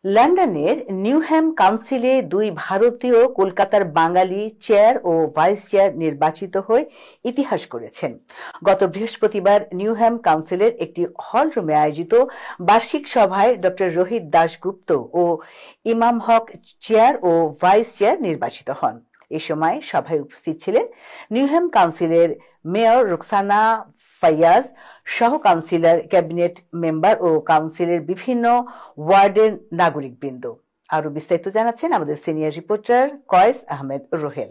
লন্ডনের নিউহ্যাম কাউন্সিলে দুই ভারতীয় কলকাতার বাঙালি চেয়ার ও ভাইস চেয়ার নির্বাচিত হয়ে ইতিহাস গড়েছেন। গত বৃহস্পতিবার নিউহ্যাম কাউন্সিলের একটি হল রুমে আয়োজিত বার্ষিক সভায় ডক্টর রোহিত দাশগুপ্ত ও ইমাম হক চেয়ার ও ভাইস চেয়ার নির্বাচিত হন। এ সময় সভায় উপস্থিত ছিলেন নিউহ্যাম কাউন্সিলের মেয়র রুকসানা ফাইয়াজ, সহ কাউন্সিলর, ক্যাবিনেট মেম্বার ও কাউন্সিলের বিভিন্ন ওয়ার্ডের নাগরিকবৃন্দ। আরো বিস্তারিত জানাচ্ছেন আমাদের সিনিয়র রিপোর্টার কয়েস আহমেদ রোহেল।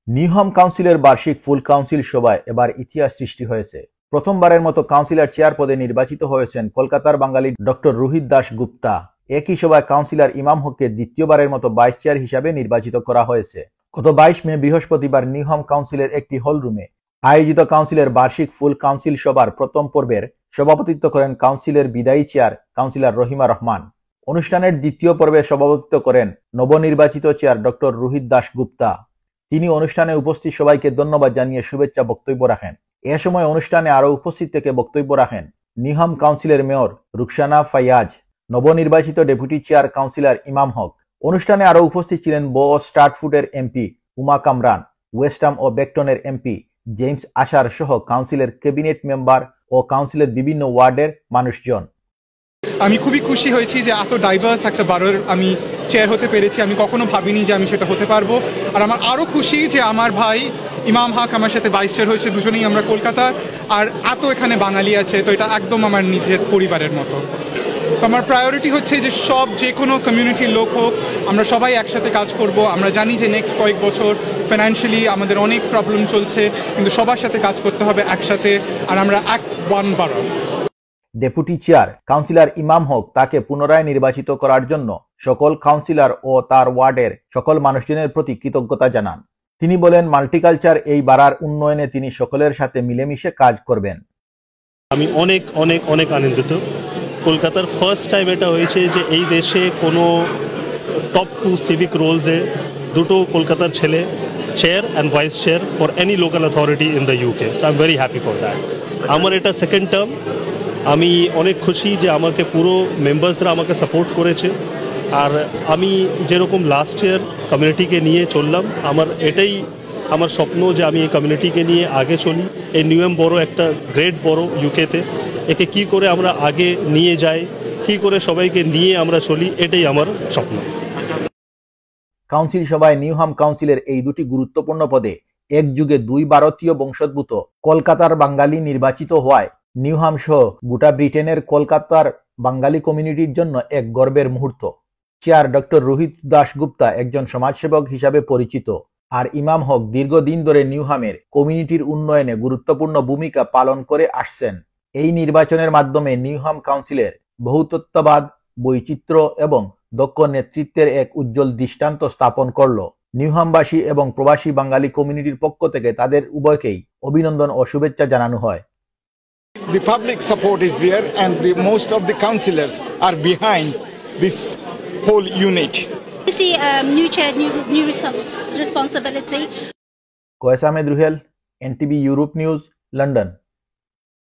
নিউহ্যাম কাউন্সিলের বার্ষিক ফুল কাউন্সিল সভায় এবার ইতিহাস সৃষ্টি হয়েছে। প্রথমবারের মতো কাউন্সিলর চেয়ার পদে নির্বাচিত হয়েছেন কলকাতার বাঙালি ডক্টর রোহিত দাস গুপ্তা। একই সভায় কাউন্সিলর ইমাম হককে দ্বিতীয়বারের মতো ভাইস চেয়ার হিসাবে নির্বাচিত করা হয়েছে। গত 22 মে বৃহস্পতিবার নিউহ্যাম কাউন্সিলের একটি হল রুমে আয়োজিত কাউন্সিলের বার্ষিক ফুল কাউন্সিল সভার প্রথম পর্বের সভাপতিত্ব করেন কাউন্সিলের বিদায়ী চেয়ার কাউন্সিলর রহিমা রহমান। অনুষ্ঠানের দ্বিতীয় পর্বে সভাপতিত্ব করেন নবনির্বাচিত চেয়ার ডক্টর রোহিত দাস গুপ্তা। তিনি অনুষ্ঠানে উপস্থিত সবাইকে ধন্যবাদ জানিয়ে শুভেচ্ছা বক্তব্য রাখেন। এ সময় অনুষ্ঠানে আরো উপস্থিত থেকে বক্তব্য রাখেন নিউহ্যাম কাউন্সিলের মেয়র রুকসানা ফাইয়াজ, নবনির্বাচিত ডেপুটি চেয়ার কাউন্সিলর ইমাম হক। অনুষ্ঠানে আরো উপস্থিত ছিলেন বো ও স্টার্টফুডের এমপি উমা কামরান, ওয়েস্টাম ও বেকটনের এমপি জেমস আশার সহ কাউন্সিলের ক্যাবিনেট মেম্বার ও কাউন্সিলের বিভিন্ন ওয়ার্ডের মানুষজন। আমি খুবই খুশি হয়েছি যে এত ডাইভার্স একটা বারের আমি চেয়ার হতে পেরেছি। আমি কখনো ভাবিনি যে আমি সেটা হতে পারবো। আর আমার আরও খুশি যে আমার ভাই ইমাম হক আমার সাথে ভাইস চেয়ার হয়েছে। দুজনেই আমরা কলকাতার, আর এত এখানে বাঙালি আছে, তো এটা একদম আমার নিজের পরিবারের মতো। তো আমার প্রায়োরিটি হচ্ছে যে যে কোনো কমিউনিটির লোক হোক, আমরা সবাই একসাথে কাজ করব। আমরা জানি যে নেক্সট কয়েক বছর ফাইন্যান্সিয়ালি আমাদের অনেক প্রবলেম চলছে, কিন্তু সবার সাথে কাজ করতে হবে একসাথে, আর আমরা ওয়ান বারো। ডেপুটি চেয়ার কাউন্সিলর ইমাম হক তাকে পুনরায় নির্বাচিত করার জন্য সকল কাউন্সিলর ও তার ওয়ার্ডের সকল মানুষজনের প্রতি কৃতজ্ঞতা জানান। তিনি বলেন, মাল্টিকালচার এই বাড়ার উন্নয়নে তিনি সকলের সাথে মিলেমিশে কাজ করবেন। আমি অনেক অনেক অনেক আনন্দিত। কলকাতার ফার্স্ট টাইম এটা হয়েছে যে এই দেশে কোনো টপ 2 সিভিক রোলসে দুটো কলকাতার ছেলে chair and vice chair for any local authority in the UK. So I am very happy for that. আমার এটা সেকেন্ড টার্ম। আমি অনেক খুশি যে আমাকে পুরো মেম্বার্সরা আমাকে সাপোর্ট করেছে। আর আমি যেরকম লাস্ট ইয়ার কমিউনিটিকে নিয়ে চললাম, এটাই আমার স্বপ্ন যে আমি এই কমিউনিটিকে নিয়ে আগে চলি। এই নিউহ্যাম বড় একটা গ্রেট বড় ইউকেতে, একে কি করে আমরা আগে নিয়ে যাই, কি করে সবাইকে নিয়ে আমরা চলি, এটাই আমার স্বপ্ন। কাউন্সিল সভায় নিউহ্যাম কাউন্সিলের এই দুটি গুরুত্বপূর্ণ পদে এক যুগে 2 ভারতীয় বংশোদ্ভূত কলকাতার বাঙালি নির্বাচিত হওয়ায় নিউহ্যাম সহ গোটা ব্রিটেনের কলকাতার বাঙালি কমিউনিটির জন্য এক গর্বের মুহূর্ত। চেয়ার ডক্টর রোহিত দাস গুপ্তা একজন সমাজসেবক হিসাবে পরিচিত, আর ইমাম হক দীর্ঘদিন ধরে নিউহ্যামের কমিউনিটির উন্নয়নে গুরুত্বপূর্ণ ভূমিকা পালন করে আসছেন। এই নির্বাচনের মাধ্যমে নিউহ্যাম কাউন্সিলের বহুতত্ত্ববাদ, বৈচিত্র্য এবং দক্ষ নেতৃত্বের এক উজ্জ্বল দৃষ্টান্ত স্থাপন করল। নিউহ্যামবাসী এবং প্রবাসী বাঙালি কমিউনিটির পক্ষ থেকে তাদের উভয়কেই অভিনন্দন ও শুভেচ্ছা জানানো হয়। The public support is there, and most of the councillors are behind this whole unit. See, new chair, new responsibility. Koyes Ahmed Ruhel, NTV Europe news, London.